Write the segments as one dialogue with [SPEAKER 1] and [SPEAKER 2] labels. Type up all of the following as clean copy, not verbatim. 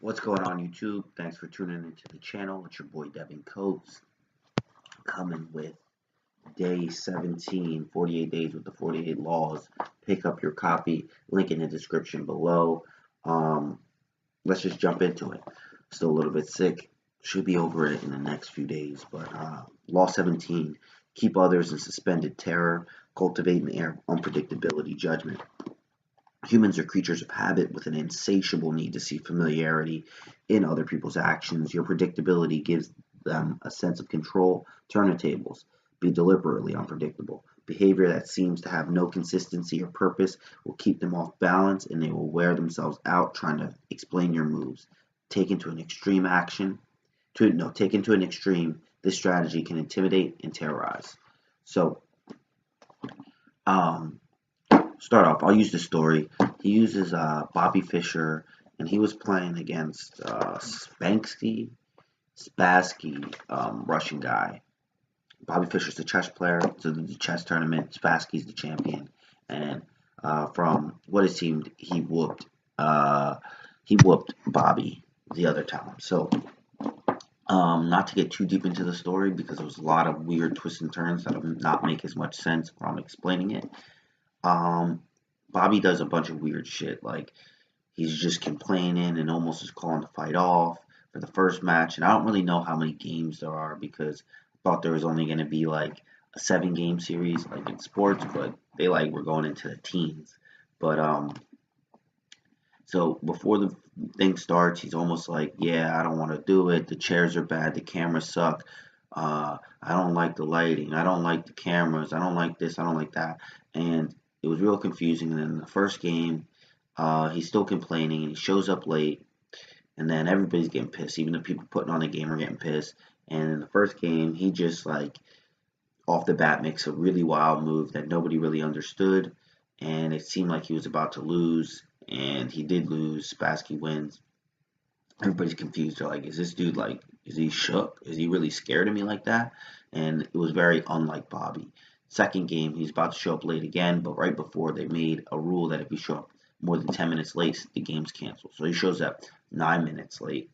[SPEAKER 1] What's going on, YouTube? Thanks for tuning into the channel. It's your boy Devin Coates coming with day 17, 48 days with the 48 laws. Pick up your copy, link in the description below. Let's just jump into it. Still a little bit sick. Should be over it in the next few days. But law 17, keep others in suspended terror, cultivate an air of unpredictability, judgment. Humans are creatures of habit with an insatiable need to see familiarity in other people's actions. Your predictability gives them a sense of control. Turn the tables. Be deliberately unpredictable. Behavior that seems to have no consistency or purpose will keep them off balance, and they will wear themselves out trying to explain your moves. Taken to an extreme this strategy can intimidate and terrorize. So, start off, I'll use the story. He uses Bobby Fischer, and he was playing against Spassky, Russian guy. Bobby Fischer's the chess player, so the chess tournament. Spassky's the champion, and from what it seemed, he whooped Bobby the other time. So, not to get too deep into the story because there was a lot of weird twists and turns that will not make as much sense when I'm explaining it. Bobby does a bunch of weird shit, like he's just complaining and almost is calling the fight off for the first match. And I don't really know how many games there are because I thought there was only going to be like a 7-game series like in sports, but they were going into the teens. But so before the thing starts, he's almost like, yeah, I don't want to do it. The chairs are bad. The cameras suck. I don't like the lighting. I don't like the cameras. I don't like this. I don't like that. And it was real confusing. And then in the first game, he's still complaining. And he shows up late. And then everybody's getting pissed. Even the people putting on the game are getting pissed. And in the first game, he just off the bat makes a really wild move that nobody really understood. And it seemed like he was about to lose. And he did lose. Spassky wins. Everybody's confused. They're like, is this dude is he shook? Is he really scared of me like that? And it was very unlike Bobby. Second game, he's about to show up late again, but right before they made a rule that if you show up more than 10 minutes late, the game's canceled. So he shows up 9 minutes late,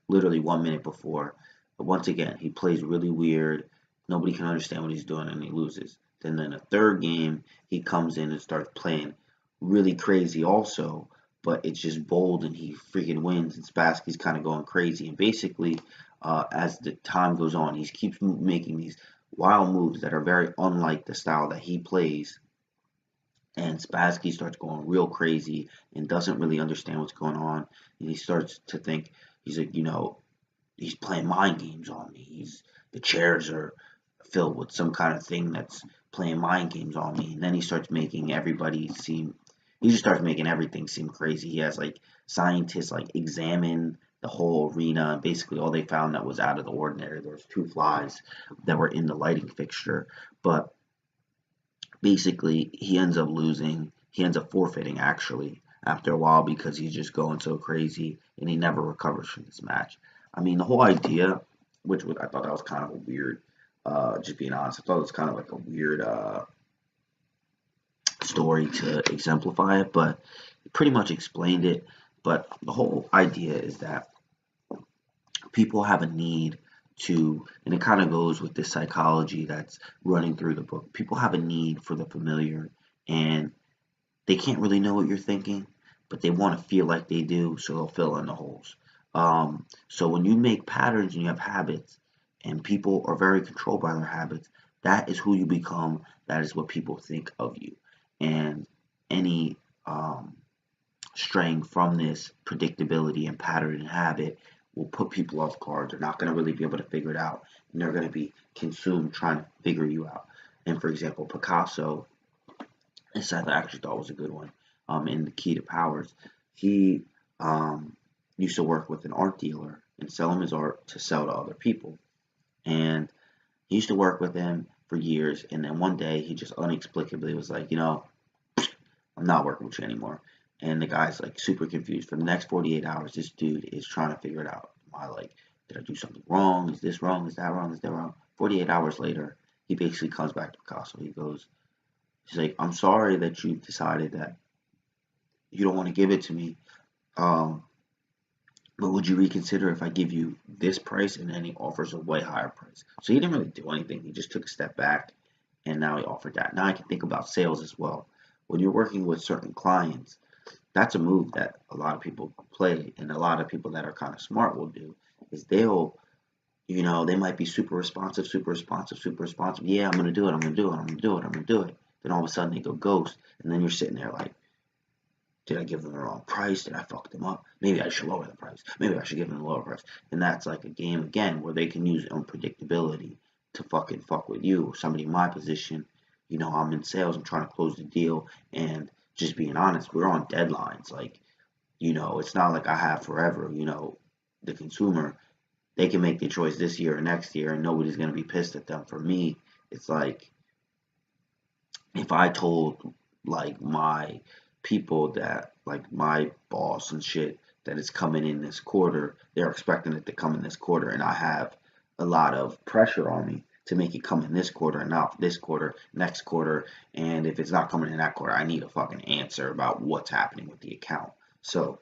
[SPEAKER 1] literally 1 minute before. But once again, he plays really weird. Nobody can understand what he's doing, and he loses. Then in the third game, he comes in and starts playing really crazy also, but it's just bold and he freaking wins, and Spassky's kind of going crazy. And basically, as the time goes on, he keeps making these wild moves that are very unlike the style that he plays. And Spassky starts going real crazy and doesn't really understand what's going on. And he starts to think, he's like, he's playing mind games on me. The chairs are filled with some kind of thing that's playing mind games on me. And then he starts making he just starts making everything seem crazy. He has scientists examine the whole arena, and basically all they found that was out of the ordinary. There was 2 flies that were in the lighting fixture, but basically he ends up losing. He ends up forfeiting actually after a while because he's just going so crazy and he never recovers from this match. I mean, the whole idea, I thought that was kind of a weird, just being honest, I thought it was kind of like a weird story to exemplify it, but it pretty much explained it. But the whole idea is that people have a need to, and it kind of goes with this psychology that's running through the book. People have a need for the familiar, and they can't really know what you're thinking, but they want to feel like they do, so they'll fill in the holes. So when you make patterns and you have habits, and people are very controlled by their habits, that is who you become. That is what people think of you. And any straying from this predictability and pattern and habit will put people off guard. They're not going to really be able to figure it out, and they're going to be consumed trying to figure you out. And for example, Picasso, this I actually thought was a good one. In The Key to Powers, he used to work with an art dealer and sell him his art to sell to other people. And he used to work with him for years, and then one day he just inexplicably was like, I'm not working with you anymore. And the guy's super confused. For the next 48 hours, this dude is trying to figure it out. Am I did I do something wrong? Is this wrong? Is that wrong? Is that wrong? 48 hours later, he basically comes back to Picasso. He's like, I'm sorry that you've decided that you don't want to give it to me. but would you reconsider if I give you this price? And then he offers a way higher price. So he didn't really do anything. He just took a step back and now he offered that. Now I can think about sales as well. When you're working with certain clients, that's a move that a lot of people play and a lot of people that are kind of smart will do is they'll, they might be super responsive, super responsive, super responsive. Yeah, I'm going to do it. I'm going to do it. I'm going to do it. I'm going to do it. Then all of a sudden they go ghost. And then you're sitting there like, did I give them the wrong price? Did I fuck them up? Maybe I should lower the price. Maybe I should give them a lower price. And that's like a game again where they can use unpredictability to fucking fuck with you. Somebody in my position, I'm in sales, I'm trying to close the deal, and just being honest, we're on deadlines. Like, it's not like I have forever. The consumer, they can make the choice this year or next year, and nobody's gonna be pissed at them. For me, it's like if I told like my people that like my boss and shit that it's coming in this quarter, they're expecting it to come in this quarter, and I have a lot of pressure on me to make it come in this quarter and not this quarter, next quarter, and if it's not coming in that quarter, I need a fucking answer about what's happening with the account. So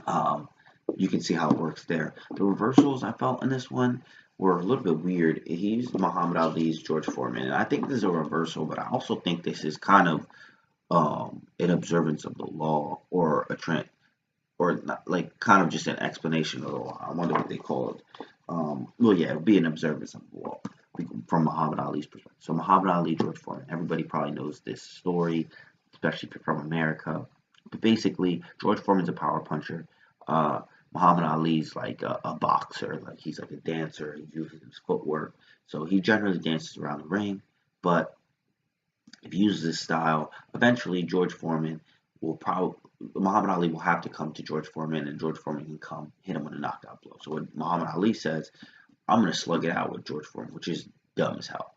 [SPEAKER 1] um, you can see how it works there. The reversals I felt in this one were a little bit weird. He used Muhammad Ali's George Foreman, and I think this is a reversal, but I also think this is kind of an observance of the law or a trend, or not, like kind of just an explanation of the law. I wonder what they call it. Well, yeah, it would be an observance of the law from Muhammad Ali's perspective. So Muhammad Ali, George Foreman, everybody probably knows this story, especially if you're from America. But basically, George Foreman's a power puncher. Uh, Muhammad Ali's like a boxer, like he's like a dancer. He uses his footwork, so he generally dances around the ring. But if he uses this style, eventually George Foreman will probably Muhammad Ali will have to come to George Foreman, and George Foreman can come hit him with a knockout blow. So what Muhammad Ali says, I'm gonna slug it out with George Foreman, which is dumb as hell.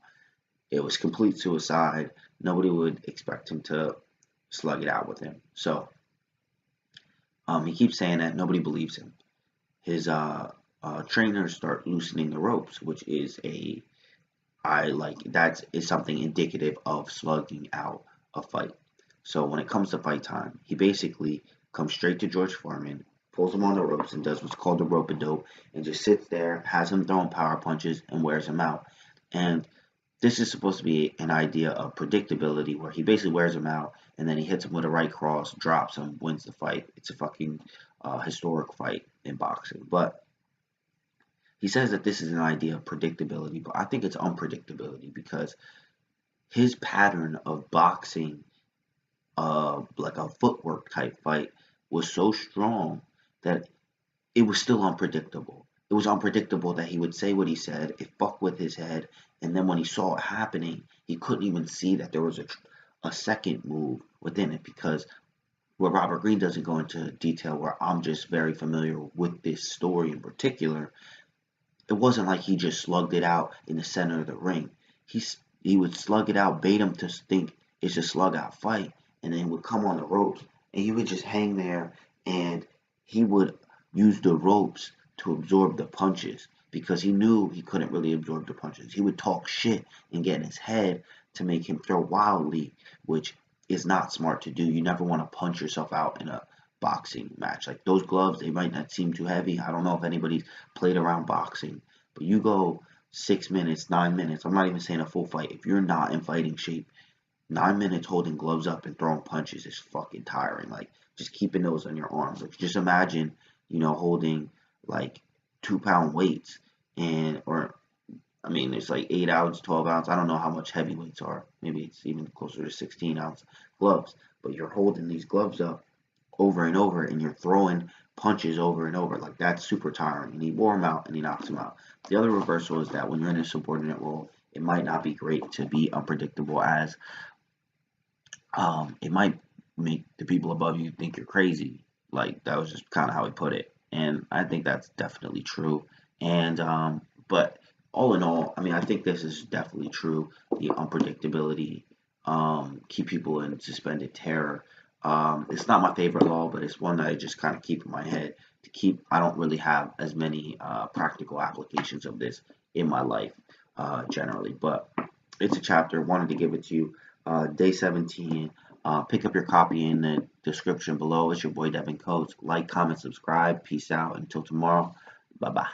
[SPEAKER 1] It was complete suicide. Nobody would expect him to slug it out with him. So he keeps saying that nobody believes him. His trainers start loosening the ropes, which is I like that is something indicative of slugging out a fight. So when it comes to fight time, he basically comes straight to George Foreman, pulls him on the ropes, and does what's called a rope a dope, and just sits there, has him throwing power punches, and wears him out. And this is supposed to be an idea of predictability, where he basically wears him out, and then he hits him with a right cross, drops him, wins the fight. It's a fucking historic fight in boxing. But he says that this is an idea of predictability, but I think it's unpredictability because his pattern of boxing, like a footwork type fight, was so strong that it was still unpredictable. It was unpredictable that he would say what he said, it fucked with his head, and then when he saw it happening, he couldn't even see that there was a second move within it because what Robert Greene doesn't go into detail, where I'm just very familiar with this story in particular, it wasn't like he just slugged it out in the center of the ring. He would slug it out, bait him to think it's a slug out fight, and then would come on the ropes, and he would just hang there, and he would use the ropes to absorb the punches because he knew he couldn't really absorb the punches. He would talk shit and get in his head to make him throw wildly, which is not smart to do. You never want to punch yourself out in a boxing match. Like those gloves, they might not seem too heavy. I don't know if anybody's played around boxing, but you go 6 minutes, 9 minutes. I'm not even saying a full fight. If you're not in fighting shape, 9 minutes holding gloves up and throwing punches is fucking tiring. Like just keeping those on your arms. Like just imagine, holding like 2 pound weights and or I mean it's like 8 ounce, 12 ounce. I don't know how much heavyweights are. Maybe it's even closer to 16 ounce gloves. But you're holding these gloves up over and over and you're throwing punches over and over. Like that's super tiring. And he wore him out and he knocks him out. The other reversal is that when you're in a subordinate role, it might not be great to be unpredictable as it might make the people above you think you're crazy. Like that was just kind of how he put it, and I think that's definitely true. And but all in all, I mean, I think this is definitely true. The unpredictability, keep people in suspended terror. It's not my favorite law, but it's one that I just kind of keep in my head to keep. I don't really have as many practical applications of this in my life generally, but it's a chapter. Wanted to give it to you. Day 17. Pick up your copy in the description below. It's your boy Devin Coates. Like, comment, subscribe. Peace out. Until tomorrow. Bye bye.